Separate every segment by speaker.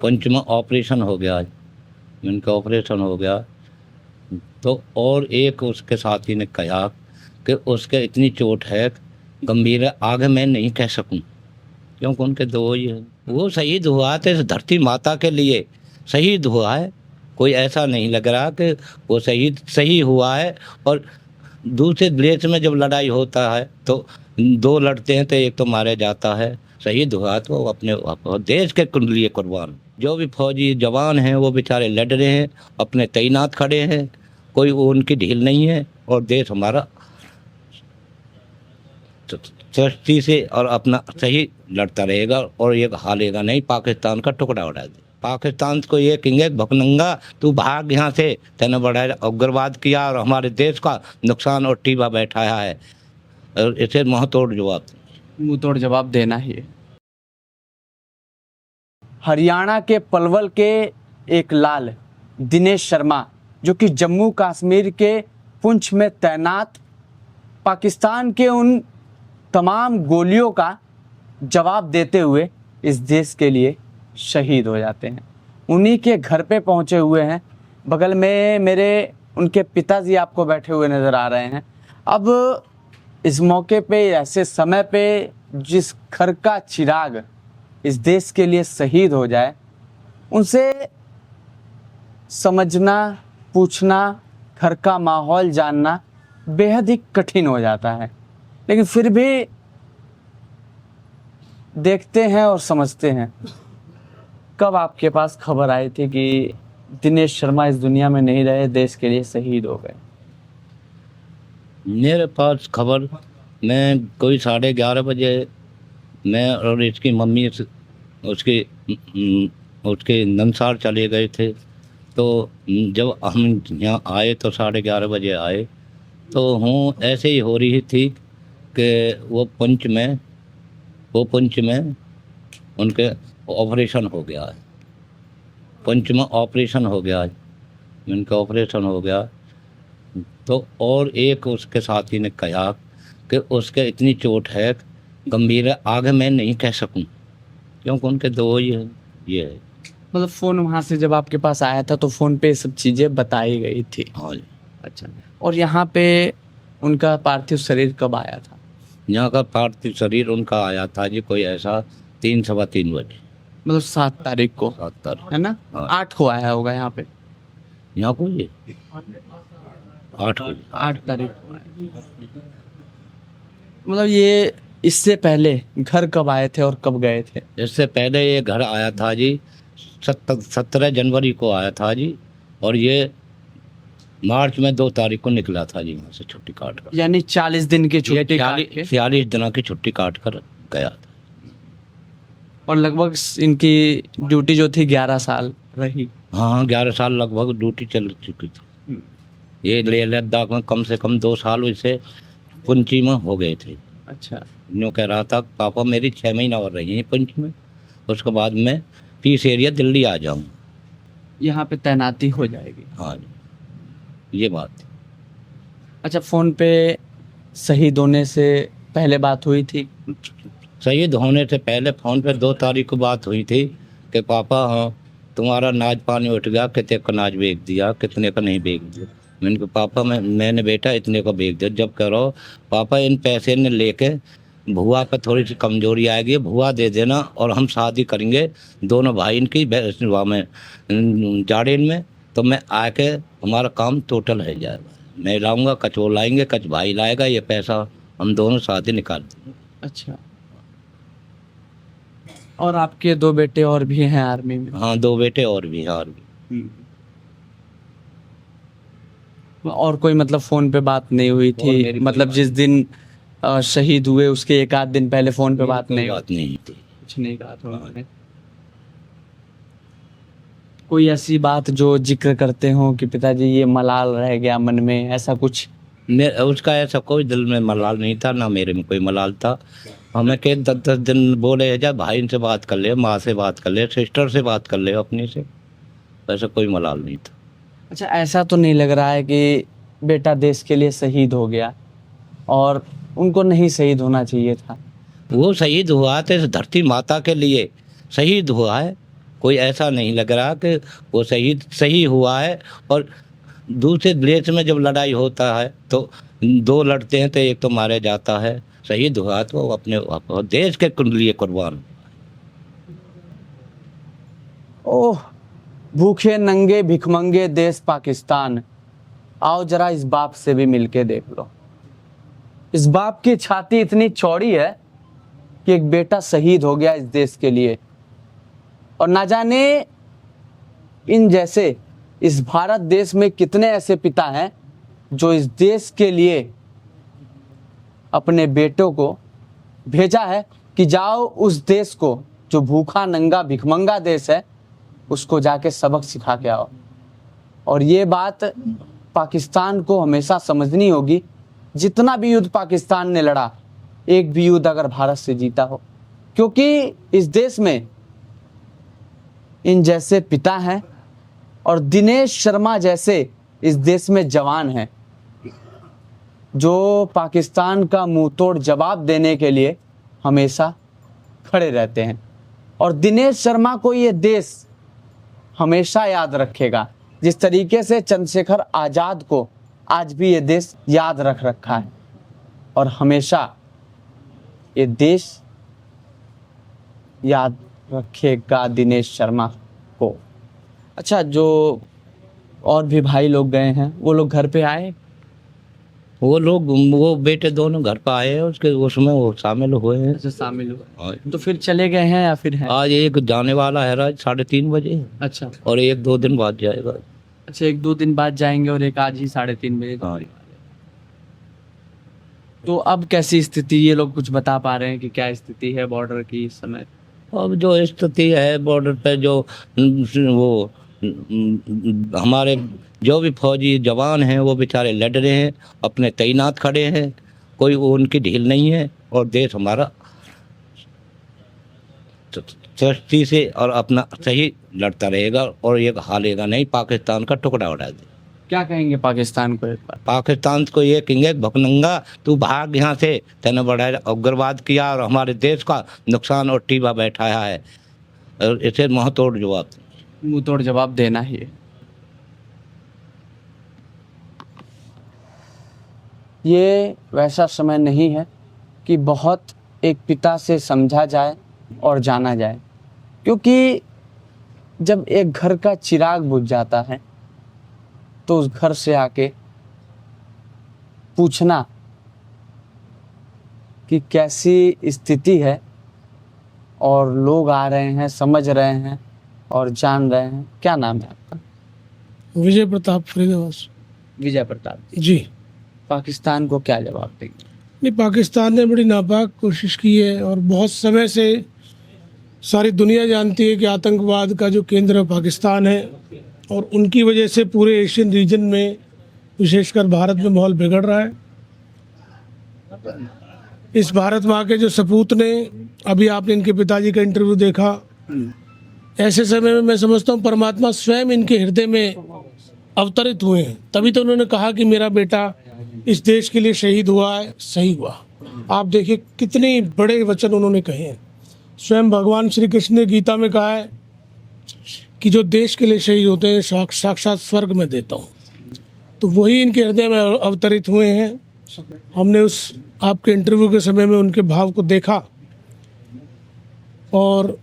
Speaker 1: पंच में ऑपरेशन हो गया, इनका ऑपरेशन हो गया। तो और एक उसके साथी ने कहा कि उसके इतनी चोट है गंभीर है, आगे मैं नहीं कह सकूं, क्योंकि उनके दो ही है। वो शहीद हुआ था इस धरती माता के लिए, शहीद हुआ है। कोई ऐसा नहीं लग रहा कि वो शहीद सही हुआ है। और दूसरे देश में जब लड़ाई होता है तो दो लड़ते हैं तो एक तो मारा जाता है, शहीद हुआ तो वो अपने देश के लिए कुर्बान। जो भी फौजी जवान हैं वो बेचारे लड़ रहे हैं, अपने तैनात खड़े हैं, कोई उनकी ढील नहीं है। और देश हमारा सृष्टि से और अपना सही लड़ता रहेगा और ये हारेगा नहीं, पाकिस्तान का टुकड़ा उड़ा दे। पाकिस्तान को ये कहेंगे भकनंगा तू भाग यहाँ से, तेने बड़ा उग्रवाद किया और हमारे देश का नुकसान और टीबा बैठाया है, और इसे मुँह तोड़ जवाब
Speaker 2: देना ही है। हरियाणा के पलवल के एक लाल दिनेश शर्मा, जो कि जम्मू कश्मीर के पुंछ में तैनात पाकिस्तान के उन तमाम गोलियों का जवाब देते हुए इस देश के लिए शहीद हो जाते हैं। उन्हीं के घर पे पहुंचे हुए हैं। बगल में मेरे उनके पिताजी आपको बैठे हुए नज़र आ रहे हैं। अब इस मौके पे, ऐसे समय पे, जिस घर का चिराग इस देश के लिए शहीद हो जाए, उनसे समझना, पूछना, घर का माहौल जानना बेहद ही कठिन हो जाता है। लेकिन फिर भी देखते हैं और समझते हैं। कब आपके पास खबर आई थी कि दिनेश शर्मा इस दुनिया में नहीं रहे, देश के लिए शहीद हो गए?
Speaker 1: मेरे पास खबर, मैं कोई 11:30 बजे मैं और इसकी मम्मी उसके नंसार चले गए थे। तो जब हम यहाँ आए तो 11:30 बजे आए, तो हूँ ऐसे ही हो रही थी कि वो पंच में उनके ऑपरेशन हो गया है। पंच में ऑपरेशन हो गया है, इनका ऑपरेशन हो गया। तो और एक उसके साथी ने कहा कि उसके इतनी चोट है गंभीर है, आगे मैं नहीं कह सकूं, क्योंकि उनके दो ही है। ये है
Speaker 2: मतलब फ़ोन वहाँ से जब आपके पास आया था तो फ़ोन पे सब चीज़ें बताई गई थी?
Speaker 1: हाँ जी।
Speaker 2: अच्छा, और यहाँ पे उनका पार्थिव शरीर कब आया था?
Speaker 1: यहाँ का पार्थिव शरीर उनका आया था जी कोई ऐसा 3 सवा 3 बजे,
Speaker 2: मतलब 7 तारीख को,
Speaker 1: 7 तारीख
Speaker 2: है ना?
Speaker 1: हाँ।
Speaker 2: 8 को आया होगा यहाँ पे।
Speaker 1: यहाँ को ये
Speaker 2: 8 तारीख को आया। मतलब ये इससे पहले घर कब आए थे और कब गए थे?
Speaker 1: इससे पहले ये घर आया था जी 17 जनवरी को आया था जी, और ये मार्च में 2 तारीख को निकला था जी वहाँ से छुट्टी काट कर।
Speaker 2: यानी 40 दिन की छुट्टी काट के
Speaker 1: 46 दिनों की छुट्टी काट कर गया था।
Speaker 2: और लगभग इनकी ड्यूटी जो थी 11 साल रही।
Speaker 1: हाँ, 11 साल लगभग ड्यूटी चल चुकी थी। ये लेह लद्दाख में कम से कम 2 साल इसे पुंची में हो गए थे।
Speaker 2: अच्छा,
Speaker 1: यूँ कह रहा था पापा मेरी 6 महीना और रही हैं पुंछ में, उसके बाद मैं पीस एरिया दिल्ली आ जाऊँ,
Speaker 2: यहाँ पे तैनाती हो जाएगी।
Speaker 1: हाँ ये बात।
Speaker 2: अच्छा, फ़ोन पे शहीद होने से पहले बात हुई थी?
Speaker 1: शहीद होने से पहले फ़ोन पे 2 तारीख को बात हुई थी कि पापा हाँ तुम्हारा नाज पानी उठ गया, कितने का नाज बेच दिया, कितने का नहीं बेच दिया। मैंने कहा पापा मैंने बेटा इतने का बेच दिया। जब कह रहा हो पापा इन पैसे ने लेके भुआ पे थोड़ी सी कमजोरी आएगी, भुआ दे देना और हम शादी करेंगे दोनों भाई इनकी में जाड़ेन में, तो मैं आके हमारा काम टोटल हो जाएगा। मैं लाऊंगा, कच वो लाएंगे, कच भाई लाएगा, ये पैसा हम दोनों शादी निकाल देंगे।
Speaker 2: अच्छा, और आपके 2 बेटे और भी हैं आर्मी में?
Speaker 1: हाँ, 2 बेटे और भी हैं आर्मी।
Speaker 2: और कोई मतलब फ़ोन पे बात नहीं हुई थी? मतलब जिस दिन शहीद हुए उसके 1 आध दिन पहले फ़ोन पे बात नहीं
Speaker 1: थी।
Speaker 2: कुछ नहीं कहा था उन्होंने? कोई ऐसी बात जो जिक्र करते हो कि पिताजी ये मलाल रह गया मन में, ऐसा कुछ?
Speaker 1: उसका ऐसा कोई दिल में मलाल नहीं था, ना मेरे में कोई मलाल था। हमें के 10-10 दिन बोले जा भाई से बात कर ले, माँ से बात कर ले, सिस्टर से बात कर ले अपनी से, ऐसा कोई मलाल नहीं था।
Speaker 2: अच्छा, ऐसा तो नहीं लग रहा है कि बेटा देश के लिए शहीद हो गया और उनको नहीं शहीद होना चाहिए था?
Speaker 1: वो शहीद हुआ था इस धरती माता के लिए, शहीद हुआ है। कोई ऐसा नहीं लग रहा कि वो सही हुआ है। और दूसरे देश में जब लड़ाई होता है तो दो लड़ते हैं तो एक तो मारे जाता है, शहीद हुआ तो वो अपने देश के लिए कुर्बान।
Speaker 2: ओह, भूखे नंगे भिखमंगे देश पाकिस्तान, आओ जरा इस बाप से भी मिलके देख लो। इस बाप की छाती इतनी चौड़ी है कि एक बेटा शहीद हो गया इस देश के लिए, और ना जाने इन जैसे इस भारत देश में कितने ऐसे पिता हैं जो इस देश के लिए अपने बेटों को भेजा है कि जाओ उस देश को जो भूखा नंगा भिखमंगा देश है उसको जाके सबक सिखा के आओ। और ये बात पाकिस्तान को हमेशा समझनी होगी, जितना भी युद्ध पाकिस्तान ने लड़ा, एक भी युद्ध अगर भारत से जीता हो, क्योंकि इस देश में इन जैसे पिता हैं और दिनेश शर्मा जैसे इस देश में जवान हैं जो पाकिस्तान का मुंह तोड़ जवाब देने के लिए हमेशा खड़े रहते हैं। और दिनेश शर्मा को ये देश हमेशा याद रखेगा, जिस तरीके से चंद्रशेखर आज़ाद को आज भी ये देश याद रख रखा है, और हमेशा ये देश याद रखेगा दिनेश शर्मा को। अच्छा, जो और भी भाई लोग गए हैं वो लोग घर पे आए?
Speaker 1: वो बेटे दोनों घर पर आए हैं, उसके उसमें वो शामिल हुए हैं।
Speaker 2: अच्छा, शामिल हुए तो फिर चले गए हैं या फिर हैं?
Speaker 1: आज एक जाने वाला है रात 3:30 बजे।
Speaker 2: अच्छा,
Speaker 1: और एक 2 दिन बाद जाएगा।
Speaker 2: अच्छा, 1-2 दिन बाद जाएंगे और एक आज ही 3:30 बजे।
Speaker 1: हाँ।
Speaker 2: तो अब कैसी स्थिति, ये लोग कुछ बता पा रहे हैं कि क्या स्थिति है बॉर्डर की इस समय?
Speaker 1: अब जो स्थिति है बॉर्डर पे, जो वो हमारे जो भी फौजी जवान हैं वो बेचारे लड़ रहे हैं, अपने तैनात खड़े हैं, कोई उनकी ढील नहीं है। और देश हमारा सृष्टि से और अपना सही लड़ता रहेगा और ये हारेगा नहीं, पाकिस्तान का टुकड़ा उड़ा दे।
Speaker 2: क्या कहेंगे पाकिस्तान को? एक बार
Speaker 1: पाकिस्तान को ये कहेंगे, भुखनंगा तू भाग यहाँ से, तेने बड़ा उग्रवाद किया और हमारे देश का नुकसान और टीबा बैठाया है, और इसे मुँह तोड़ जवाब
Speaker 2: देना ही है। ये वैसा समय नहीं है कि बहुत एक पिता से समझा जाए और जाना जाए, क्योंकि जब एक घर का चिराग बुझ जाता है तो उस घर से आके पूछना कि कैसी स्थिति है, और लोग आ रहे हैं, समझ रहे हैं और जान रहे हैं। क्या नाम है आपका?
Speaker 3: विजय प्रताप, फरीदाबाद।
Speaker 2: विजय प्रताप
Speaker 3: जी।
Speaker 2: पाकिस्तान को क्या जवाब देंगे?
Speaker 3: नहीं, पाकिस्तान ने बड़ी नापाक कोशिश की है और बहुत समय से सारी दुनिया जानती है कि आतंकवाद का जो केंद्र पाकिस्तान है, और उनकी वजह से पूरे एशियन रीजन में, विशेषकर भारत में माहौल बिगड़ रहा है। इस भारत माँ के जो सपूत ने, अभी आपने इनके पिताजी का इंटरव्यू देखा, ऐसे समय में मैं समझता हूँ परमात्मा स्वयं इनके हृदय में अवतरित हुए हैं, तभी तो उन्होंने कहा कि मेरा बेटा इस देश के लिए शहीद हुआ है, सही हुआ। आप देखिए कितने बड़े वचन उन्होंने कहे हैं। स्वयं भगवान श्री कृष्ण ने गीता में कहा है कि जो देश के लिए शहीद होते हैं साक्षात स्वर्ग में देता हूँ। तो वही इनके हृदय में अवतरित हुए हैं। हमने उस आपके इंटरव्यू के समय में उनके भाव को देखा, और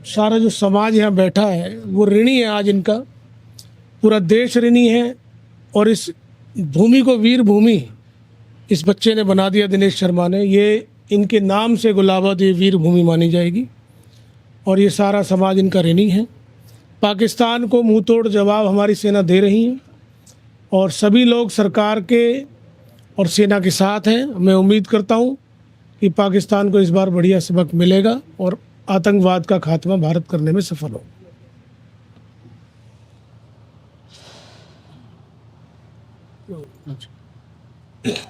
Speaker 3: सारा जो समाज यहाँ बैठा है वो ऋणी है। आज इनका पूरा देश ऋणी है, और इस भूमि को वीर भूमि इस बच्चे ने बना दिया, दिनेश शर्मा ने। ये इनके नाम से गुलाबत ये वीर भूमि मानी जाएगी, और ये सारा समाज इनका ऋणी है। पाकिस्तान को मुंह तोड़ जवाब हमारी सेना दे रही है, और सभी लोग सरकार के और सेना के साथ हैं। मैं उम्मीद करता हूँ कि पाकिस्तान को इस बार बढ़िया सबक मिलेगा और आतंकवाद का खात्मा भारत करने में सफल हो।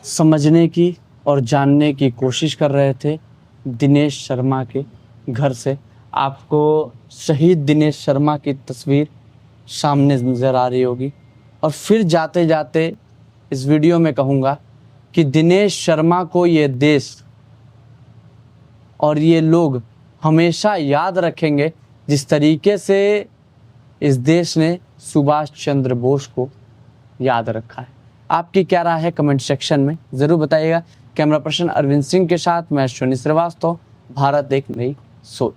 Speaker 2: समझने की और जानने की कोशिश कर रहे थे दिनेश शर्मा के घर से। आपको शहीद दिनेश शर्मा की तस्वीर सामने नज़र आ रही होगी, और फिर जाते जाते इस वीडियो में कहूँगा कि दिनेश शर्मा को ये देश और ये लोग हमेशा याद रखेंगे जिस तरीके से इस देश ने सुभाष चंद्र बोस को याद रखा है। आपकी क्या राय है कमेंट सेक्शन में ज़रूर बताइएगा। कैमरा पर्सन अरविंद सिंह के साथ मैं अश्विनी श्रीवास्तव, भारत एक नई सोच।